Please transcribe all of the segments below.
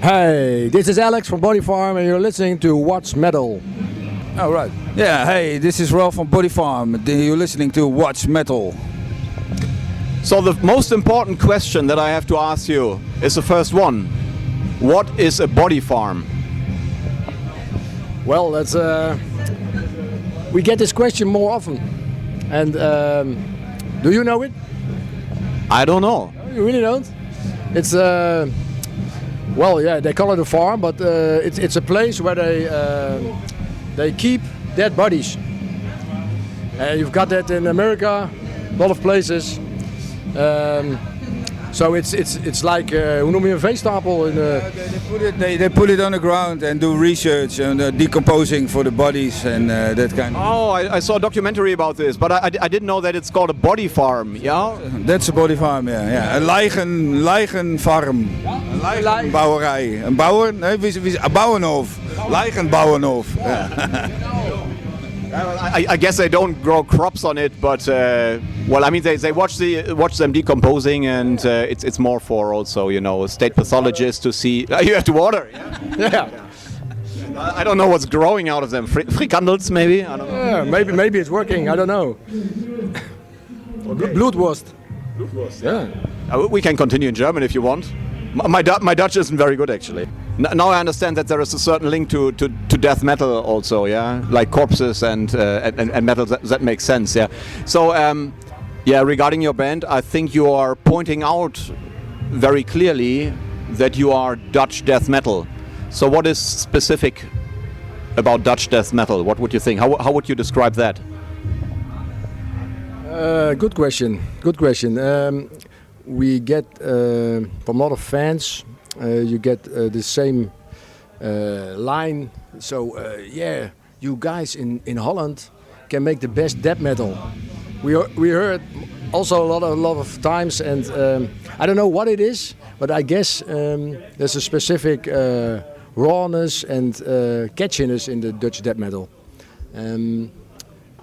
Hey, this is Alex from BODYFARM and you're listening to What's Metal. Oh, right. Yeah, hey, this is Ralph from BODYFARM. You're listening to What's Metal. So the most important question that I have to ask you is the first one. What is a body farm? Well, that's we get this question more often. And do you know it? I don't know. You really don't? It's well, yeah, they call it a farm, but it's a place where they keep dead bodies. You've got that in America, a lot of places. So it's like hoe noem je een veestapel? They put it on the ground and do research and decomposing for the bodies and that kind of. Oh, I saw a documentary about this, but I didn't know that it's called a body farm. Yeah, that's a body farm. Yeah. Een lijgenfarm. Een lijgenbouwerij. Een bouwer? Nee, een bouwenhof. Lijgenbouwenhof. I guess they don't grow crops on it, but well, I mean they watch them decomposing, and it's more for also state pathologists to see. You have to water. Yeah. I don't know what's growing out of them. Frikandels maybe. I don't know. Yeah, maybe it's working. I don't know. Blutwurst. Yeah. We can continue in German if you want. My Dutch isn't very good actually. Now I understand that there is a certain link to death metal also, yeah, like corpses and metal. That makes sense, yeah. So yeah, regarding your band, I think you are pointing out very clearly that you are Dutch death metal. So what is specific about Dutch death metal? What would you think? How would you describe that? Good question. We get from a lot of fans. You get the same line. So yeah, you guys in Holland can make the best death metal. We heard also a lot of times, and I don't know what it is, but I guess there's a specific rawness and catchiness in the Dutch death metal.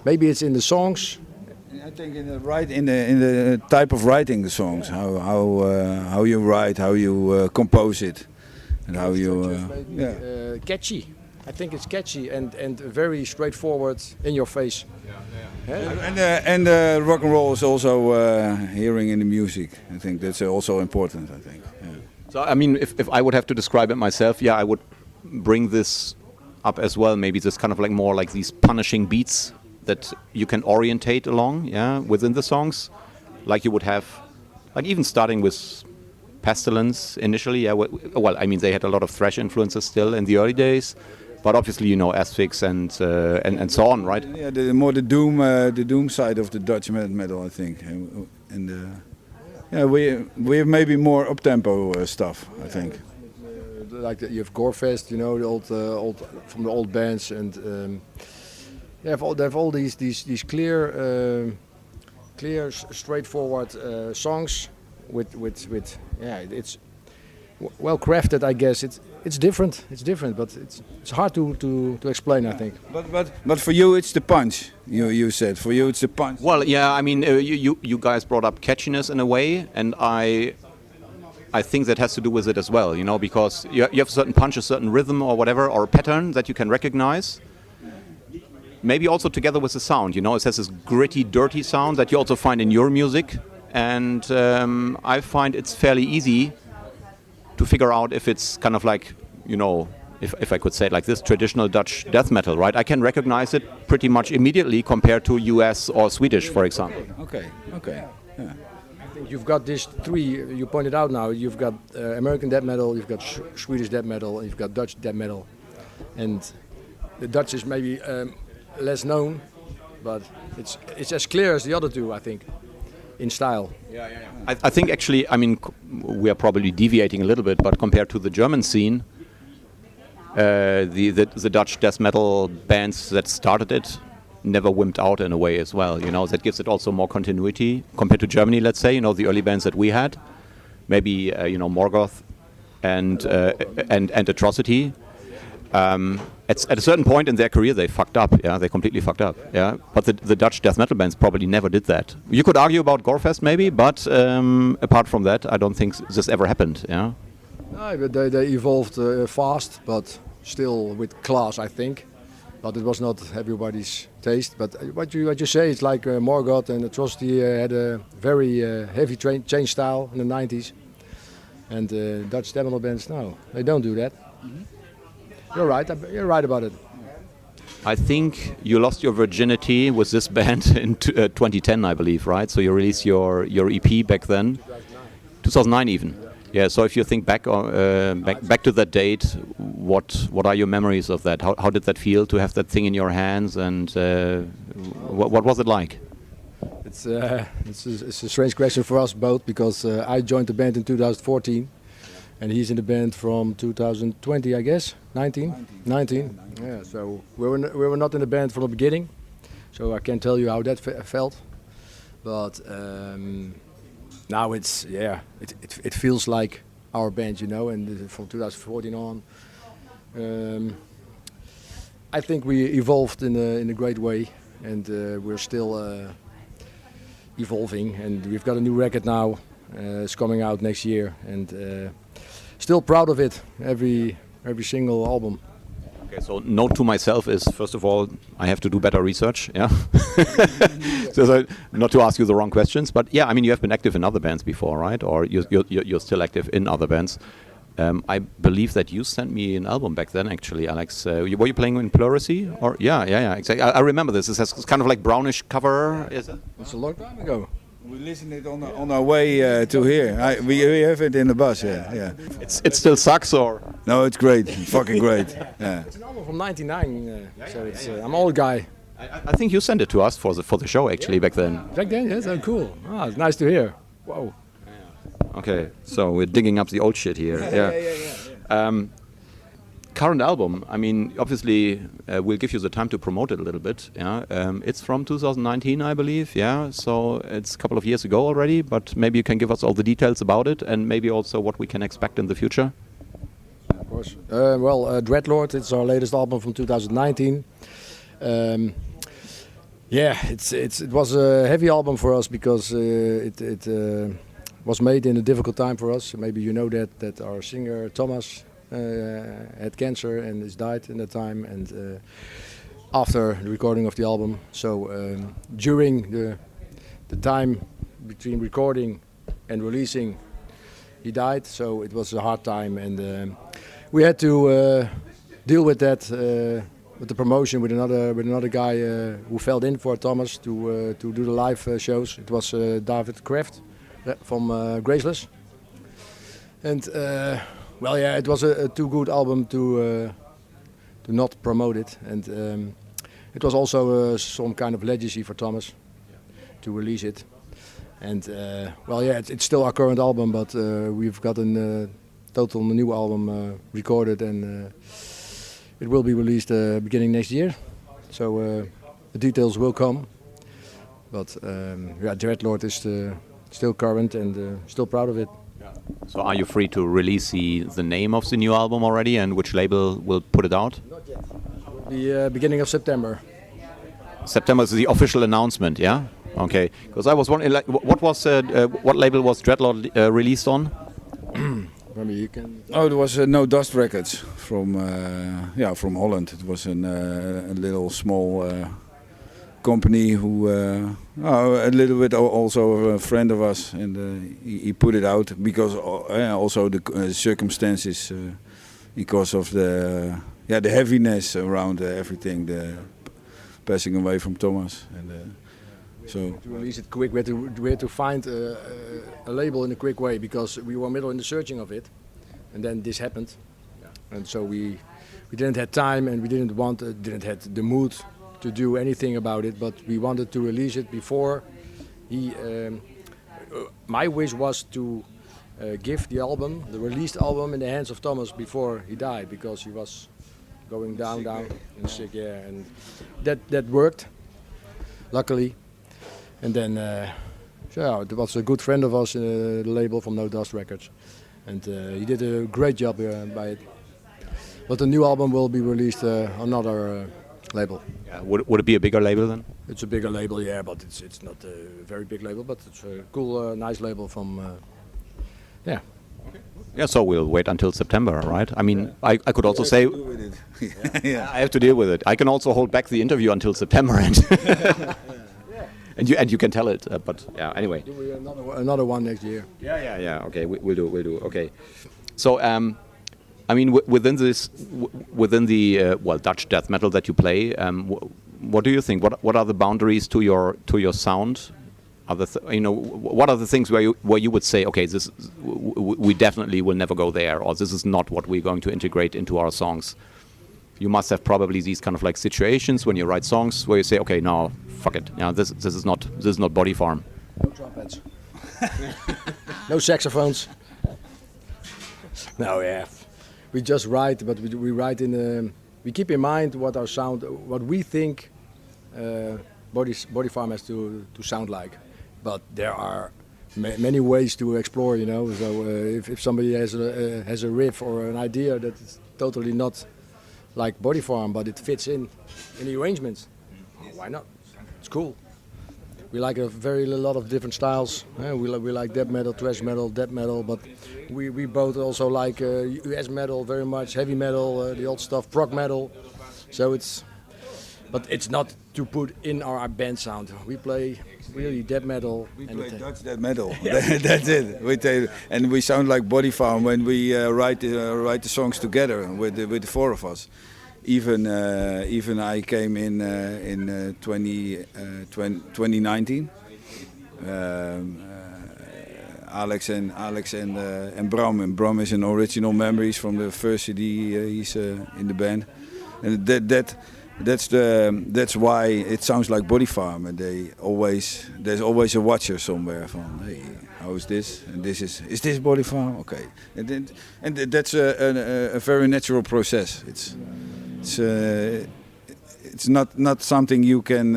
Maybe it's in the songs. I think in the type of writing the songs, how you write, how you compose it, and how you catchy. I think it's catchy and very straightforward, in your face. Yeah. And rock and roll is also hearing in the music. I think that's also important. I think. Yeah. So I mean, if I would have to describe it myself, yeah, I would bring this up as well. Maybe this kind of like more like these punishing beats that you can orientate along, yeah, within the songs, like you would have, like even starting with Pestilence initially, yeah. Well, I mean they had a lot of thrash influences still in the early days, but obviously Asphyx and so on, right? Yeah, the doom side of the Dutch metal, I think, and yeah, we have maybe more up-tempo stuff, I think. Like you have Gorefest, the old from the old bands, and. They have all these clear, straightforward songs with yeah, it's well crafted. I guess it's different. It's different, but it's hard to explain. I think. But for you, it's the punch. You said for you it's the punch. Well, yeah. I mean, you guys brought up catchiness in a way, and I think that has to do with it as well. Because you have a certain punch, a certain rhythm, or whatever, or a pattern that you can recognize. Maybe also together with the sound, it has this gritty, dirty sound that you also find in your music, and I find it's fairly easy to figure out if it's kind of like, if I could say it like this, traditional Dutch death metal, right? I can recognize it pretty much immediately compared to US or Swedish, for example. Okay. Yeah. I think you've got these three, you pointed out now, you've got American death metal, you've got Swedish death metal, and you've got Dutch death metal. And the Dutch is maybe less known, but it's as clear as the other two, I think, in style. Yeah. I think actually, I mean, we are probably deviating a little bit, but compared to the German scene, the Dutch death metal bands that started it never wimped out in a way as well. That gives it also more continuity compared to Germany. Let's say, the early bands that we had, maybe Morgoth and Atrocity. At a certain point in their career, they fucked up. Yeah, they completely fucked up. Yeah, but the Dutch death metal bands probably never did that. You could argue about Gorefest maybe, but apart from that, I don't think this ever happened. Yeah. No, but they evolved fast, but still with class, I think. But it was not everybody's taste. But what you say, it's like Morgoth and Atrocity had a very heavy change style in the 90s. And Dutch death metal bands, no, they don't do that. You're right. You're right about it. I think you lost your virginity with this band in 2010, I believe, right? So you released your EP back then, 2009 even. Yeah. So if you think back back to that date, what are your memories of that? How did that feel to have that thing in your hands, and what was it like? It's a strange question for us both because I joined the band in 2014. And he's in the band from 2020, I guess, 19. Yeah, so we were not in the band from the beginning, so I can't tell you how that felt. But now it feels like our band, you know. And from 2014 on, I think we evolved in a great way, and we're still evolving. And we've got a new record now. It's coming out next year, and still proud of it. Every single album. Okay, so note to myself is, first of all, I have to do better research. Yeah, so not to ask you the wrong questions, but yeah, I mean, you have been active in other bands before, right? Or you're still active in other bands. I believe that you sent me an album back then, actually, Alex. Were you playing in Pleurisy? Or yeah, exactly. I remember this. It's kind of like brownish cover. Is it? It's a long time ago. We listened it on our way to here. We have it in the bus. Yeah. It still sucks, or no? It's great. Fucking great. Yeah. It's an album from '99, so it's I'm an old guy. I think you sent it to us for the show actually back then. Back then, yes, oh, cool. It's nice to hear. Wow. Okay, so we're digging up the old shit here. Yeah. Current album, I mean, obviously, we'll give you the time to promote it a little bit. Yeah, it's from 2019, I believe. Yeah, so it's a couple of years ago already. But maybe you can give us all the details about it, and maybe also what we can expect in the future. Of course. Dreadlord. It's our latest album from 2019. It was a heavy album for us because it was made in a difficult time for us. Maybe you know that our singer Thomas had cancer and has died in that time, and after the recording of the album. So during the time between recording and releasing, he died. So it was a hard time, and we had to deal with that with the promotion with another guy who filled in for Thomas to do the live shows. It was David Kraft from Graceless, and. It was a too good album to not promote it, and it was also some kind of legacy for Thomas to release it. And it's still our current album, but we've got a total new album recorded, and it will be released beginning next year. So the details will come, but Dreadlord is still current and still proud of it. So are you free to release the name of the new album already, and which label will put it out? Not yet. It will be beginning of September. September is the official announcement, yeah? Okay. Because I was wondering, what label was Dreadlord released on? Maybe you can. Oh, there was No Dust Records from Holland. It was a little small company who a little bit also a friend of us, and he put it out because also the circumstances, because of the heaviness around everything, the passing away from Thomas, and so to release it quick, we had to find a label in a quick way because we were middle in the searching of it, and then this happened, and so we didn't have time, and we didn't have the mood to do anything about it, but we wanted to release it before he. My wish was to give the released album, in the hands of Thomas before he died, because he was going down and sick, and that worked, luckily. And then there was a good friend of us in the label from No Dust Records, and he did a great job by it. But the new album will be released on another label. Yeah. Would it be a bigger label then? It's a bigger label, yeah, but it's not a very big label, but it's a cool, nice label from, Yeah, so we'll wait until September, right? I mean, I could also say Yeah. I have to deal with it. I can also hold back the interview until September, and you can tell it. But yeah, anyway. Do we another one next year? Yeah. Okay, we'll do. Okay. So, I mean, within the Dutch death metal that you play, what do you think? What are the boundaries to your sound? What are the things where you would say, okay, this we definitely will never go there, or this is not what we're going to integrate into our songs? You must have probably these kind of like situations when you write songs where you say, okay, no, fuck it, this is not BODYFARM. No trumpets. No saxophones. No, yeah, we just write, but we write we keep in mind what our sound, what we think BODYFARM has to sound like. But there are many ways to explore, So if somebody has a riff or an idea that is totally not like BODYFARM, but it fits in the arrangements, why not? It's cool. We like a lot of different styles. We like death metal, thrash metal, death metal, but we both also like US metal very much, heavy metal, the old stuff, prog metal. So but it's not to put in our band sound. We play really death metal. We play Dutch death metal. That's it. And we sound like BODYFARM when we write the songs together with the four of us. Even I came in 2019. Alex and Bram. And Bram is an original memories from the first CD. He's in the band, and that's why it sounds like BODYFARM. And there's always a watcher somewhere from, hey, how is this? And is this BODYFARM? Okay, and that's a very natural process. It's not something you can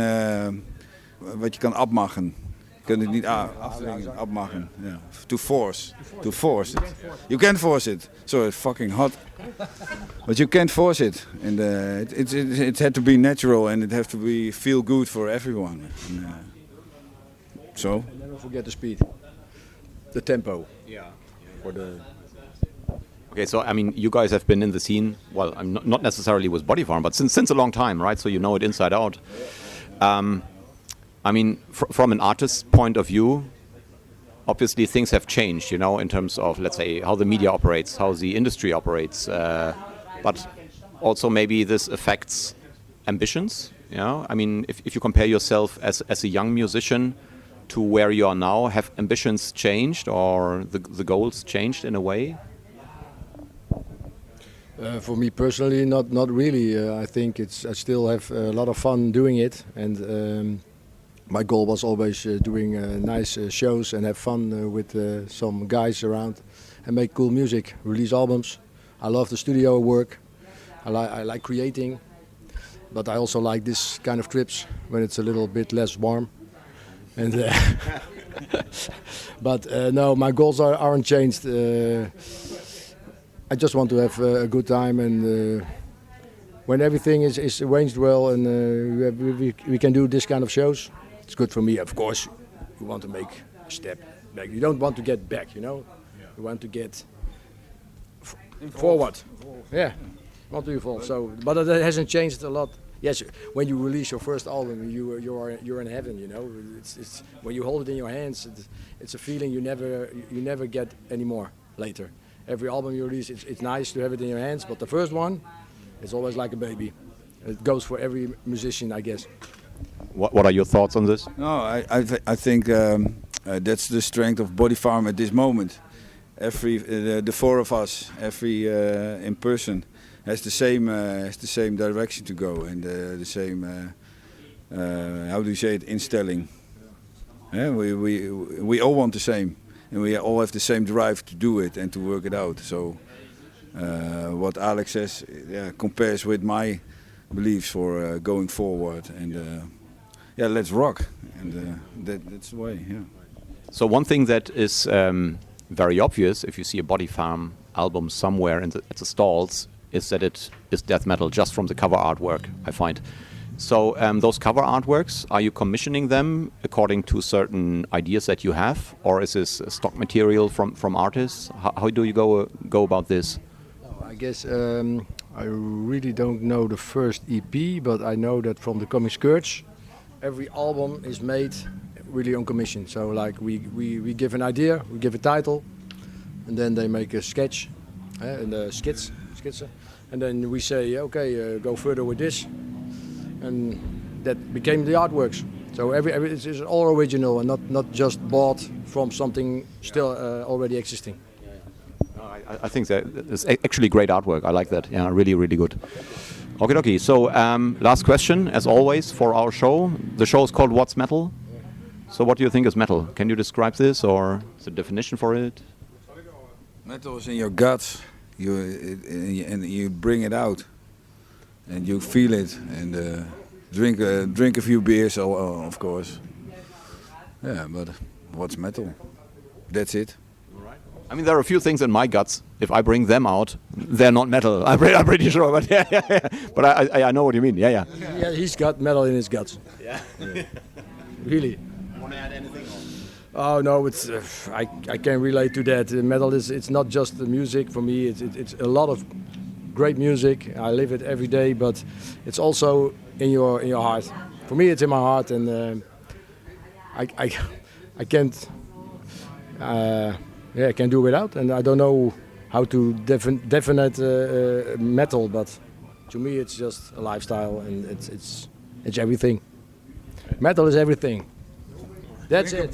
wat je kan afmachen. Je kunt het niet afdwingen, afmachen. Yeah. To force it. You can't force it. Sorry, it's fucking hot. But you can't force it. And it had to be natural, and it has to feel good for everyone. And, so. And never forget the speed, the tempo. Yeah. Okay, so I mean, you guys have been in the scene. Well, I'm not necessarily with BODYFARM, but since a long time, right? So you know it inside out. I mean, from an artist's point of view, obviously things have changed, in terms of, let's say, how the media operates, how the industry operates. But also maybe this affects ambitions. I mean, if you compare yourself as a young musician to where you are now, have ambitions changed or the goals changed in a way? For me personally, not really. I think I still have a lot of fun doing it, and my goal was always doing nice shows and have fun with some guys around and make cool music, release albums. I love the studio work. I like creating, but I also like this kind of trips when it's a little bit less warm. And but no, my goals aren't changed. I just want to have a good time, and when everything is arranged well and we can do this kind of shows, it's good for me. Of course, you want to make a step back. You don't want to get back, You want to get forward. Yeah, want to evolve. So, but it hasn't changed a lot. Yes, when you release your first album, you're in heaven. It's when you hold it in your hands. It's a feeling you never get anymore later. Every album you release, it's nice to have it in your hands, but the first one, it's always like a baby. It goes for every musician, I guess. What are your thoughts on this? No, I think that's the strength of BODYFARM at this moment. The four of us, every in person, has the same direction to go and the same how do you say it, instelling. Yeah, we all want the same. And we all have the same drive to do it and to work it out. So what Alex says compares with my beliefs for going forward. And let's rock. And that's the way, yeah. So one thing that is very obvious if you see a BODYFARM album somewhere at the stalls is that it is death metal just from the cover artwork, I find. So those cover artworks, are you commissioning them according to certain ideas that you have, or is this stock material from artists? How do you go about this? I guess I really don't know the first EP, but I know that from the Coming Scourge, every album is made really on commission. So like we give an idea, we give a title, and then they make a sketch and a sketch, and then we say, okay, go further with this, and that became the artworks. So every it's all original and not just bought from something still already existing. I think that is actually great artwork. I like that. Yeah, really, really good. Okay, dokie. So last question, as always, for our show. The show is called What's Metal? So what do you think is metal? Can you describe this, or is there a definition for it? Metal is in your guts. And you bring it out, and you feel it, and drink a few beers, of course. Yeah, but what's metal? That's it. I mean, there are a few things in my guts. If I bring them out, they're not metal. I'm pretty sure, but yeah. But I know what you mean. Yeah. Yeah, he's got metal in his guts. Yeah. Really. Want to add anything? Oh no, it's I can relate to that. Metal it's not just the music for me. It's a lot of great music. I live it every day, but it's also in your heart. For me, it's in my heart, and I can't. I can do without, and I don't know how to definite metal, but to me it's just a lifestyle, and it's everything. Metal is everything. That's it.